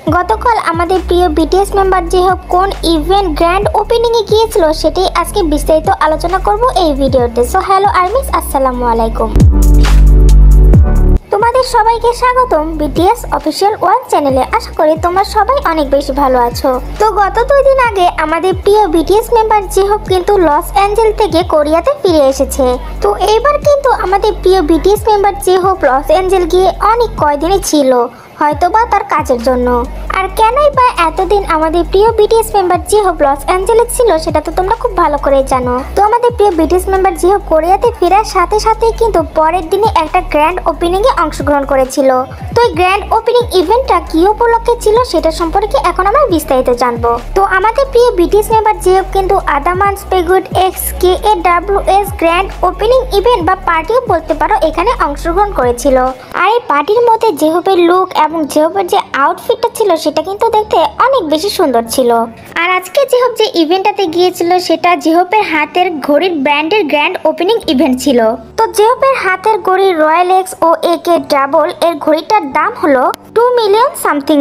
গতকাল আমাদের প্রিয় বিটিএস মেম্বার যে হোক কোন ইভেন্ট গ্র্যান্ড ওপেনিং এ গিয়েছিল সেটাই আজকে বিস্তারিত আলোচনা করব এই ভিডিওতে। সো হ্যালো আর্মিস, আসসালামু আলাইকুম। তোমাদের সবাইকে স্বাগতম বিটিএস অফিসিয়াল ওয়ার্ল্ড চ্যানেলে। আশা করি তোমরা সবাই অনেক বেশি ভালো আছো। তো গত 2 দিন আগে আমাদের প্রিয় বিটিএস মেম্বার যে হোক কিন্তু লস অ্যাঞ্জেল থেকে কোরিয়াতে ফিরে এসেছে। তো এইবার কিন্তু আমাদের প্রিয় বিটিএস মেম্বার যে হোক লস অ্যাঞ্জেল গিয়ে অনেক কয়দিনই ছিল, হয়তোবা তার কাজের জন্য। আর কেনই বা এতদিন আমাদের প্রিয় বিটিএস মেম্বার যে হোক লস অ্যাঞ্জেলে ছিল সেটা তো তোমরা খুব ভালো করে জানো। তো আমাদের প্রিয় বিটিএস মেম্বার যে হোক কোরিয়াতে ফেরার সাথে সাথে কিন্তু পরের দিনে একটা গ্র্যান্ড ওপেনিং এ অংশগ্রহণ করেছিল। তো এই গ্র্যান্ড ওপেনিং ইভেন্টটা কি উপলক্ষে ছিল সেটা সম্পর্কে এখন আমরা বিস্তারিত জানবো। তো আমাদের প্রিয় বিটিএস মেম্বার যে হোক কিন্তু আদামান স্পেগুড x KAWS grand opening event বা পার্টিও বলতে পারো এখানে অংশগ্রহণ করেছিল। আর এই পার্টির মধ্যে যে হোপের লুক এবং জেহপের যে আউটফিটটা ছিল সেটা কিন্তু দেখতে অনেক বেশি সুন্দর ছিল। আর আজকে জেহপ যে ইভেন্টটাতে গিয়েছিল সেটা জেহপের হাতের ঘড়ির ব্র্যান্ডের গ্র্যান্ড ওপেনিং ইভেন্ট ছিল। তো জেহপের হাতের ঘড়ি রয়্যাল এক্স ও AK ডাবল এর ঘড়িটার দাম হলো $2 মিলিয়ন সামথিং।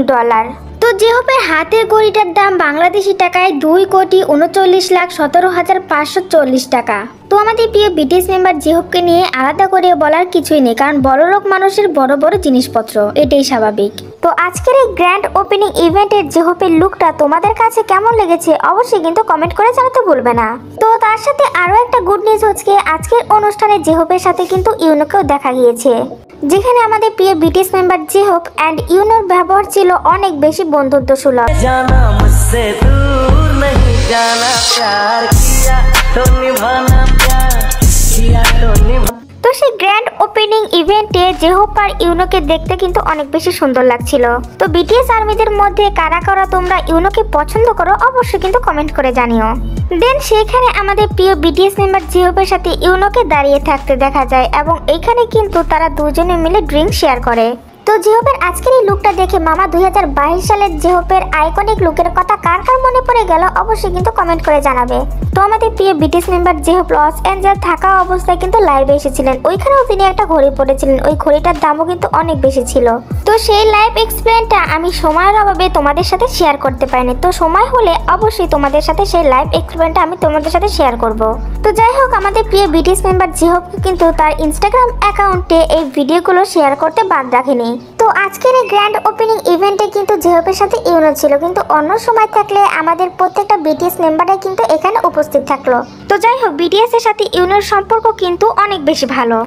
তো জেহপের হাতের ঘড়িটার দাম বাংলাদেশি টাকায় 2,39,17,540 টাকা। তো আমাদের প্রিয় বিটিএস মেম্বার জেহপকে নিয়ে আলাদা করে বলার কিছুই নেই, কারণ বড় লোক মানুষের বড় বড় জিনিসপত্র, এটাই স্বাভাবিক। তো আজকের এই গ্র্যান্ড ওপেনিং ইভেন্টের জেহপের লুকটা তোমাদের কাছে কেমন লেগেছে অবশ্যই কিন্তু কমেন্ট করে জানাতে ভুলবে না। তো তার সাথে আরও একটা গুড নিউজ হচ্ছে আজকের অনুষ্ঠানে জেহপের সাথে কিন্তু ইউনোকেও দেখা গিয়েছে, যেখানে আমাদের প্রিয় বিটিএস মেম্বার জেহপ অ্যান্ড ইউনোর ব্যবহার ছিল অনেক বেশি বন্ধুত্ব সুলভ। তো সেই গ্র্যান্ড ওপেনিং ইভেন্টে জেহপ আর ইউনোকে দেখতে কিন্তু অনেক বেশি সুন্দর লাগছিল। তো বিটিএস আর্মিদের মধ্যে কারা কারা তোমরা ইউনোকে পছন্দ করো অবশ্যই কিন্তু কমেন্ট করে জানিও। দেন সেখানে আমাদের প্রিয় বিটিএস মেম্বার জেহপের সাথে ইউনোকে দাঁড়িয়ে থাকতে দেখা যায় এবং এইখানে কিন্তু তারা দুজনে মিলে ড্রিঙ্ক শেয়ার করে। তো জেহপের আজকের এই লুকটা দেখে মামা 2022 সালের জেহপের আইকনিক লুকের কথা কার কার মনে পড়ে গেল অবশ্যই কিন্তু কমেন্ট করে জানাবে। তো আমাদের প্রিয় বিটিএস মেম্বার জেহপ লস অ্যাঞ্জেল থাকা অবস্থায় কিন্তু লাইভে এসেছিলেন, ওইখানেও তিনি একটা ঘড়ি পরেছিলেন, ওই ঘড়িটার দামও কিন্তু অনেক বেশি ছিল। তো সেই লাইভ এক্সপিরিয়েন্সটা আমি সময়ের অভাবে তোমাদের সাথে শেয়ার করতে পারিনি, তো সময় হলে অবশ্যই তোমাদের সাথে সেই লাইভ এক্সপিরিয়েন্সটা আমি তোমাদের সাথে শেয়ার করব। তো যাই হোক, আমাদের প্রিয় বিটিএস মেম্বার জেহপকে কিন্তু তার ইনস্টাগ্রাম অ্যাকাউন্টে এই ভিডিওগুলো শেয়ার করতে বাদ রাখেনি। তো আজকের এই গ্র্যান্ড ওপেনিং ইভেন্টে কিন্তু জেহপের সাথে ইউনো ছিল, কিন্তু অন্য সময় থাকলে আমাদের প্রত্যেকটা বিটিএস মেম্বারই কিন্তু এখানে উপস্থিত থাকলো। তো যাই হোক, বিটিএস এর সাথে ইউনোর সম্পর্ক কিন্তু অনেক বেশি ভালো।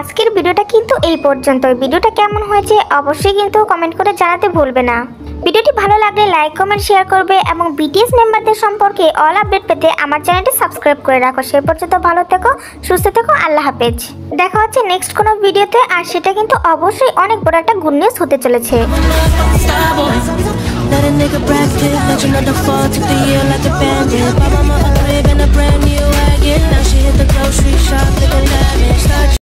আজকের ভিডিওটা কিন্তু এই পর্যন্ত। ভিডিওটা কেমন হয়েছে অবশ্যই কিন্তু কমেন্ট করে জানাতে ভুলবে না। ভিডিওটি ভালো লাগলে লাইক কমেন্ট শেয়ার করবে এবং বিটিএস মেম্বারদের সম্পর্কে অল আপডেট পেতে আমার চ্যানেলটি সাবস্ক্রাইব করে রাখো। সে পর্যন্ত ভালো থেকো, সুস্থ থেকো, আল্লাহ হাফেজ। দেখা হচ্ছে নেক্সট কোনো ভিডিওতে, আর সেটা কিন্তু অবশ্যই অনেক বড় একটা গুড নিউজ হতে চলেছে।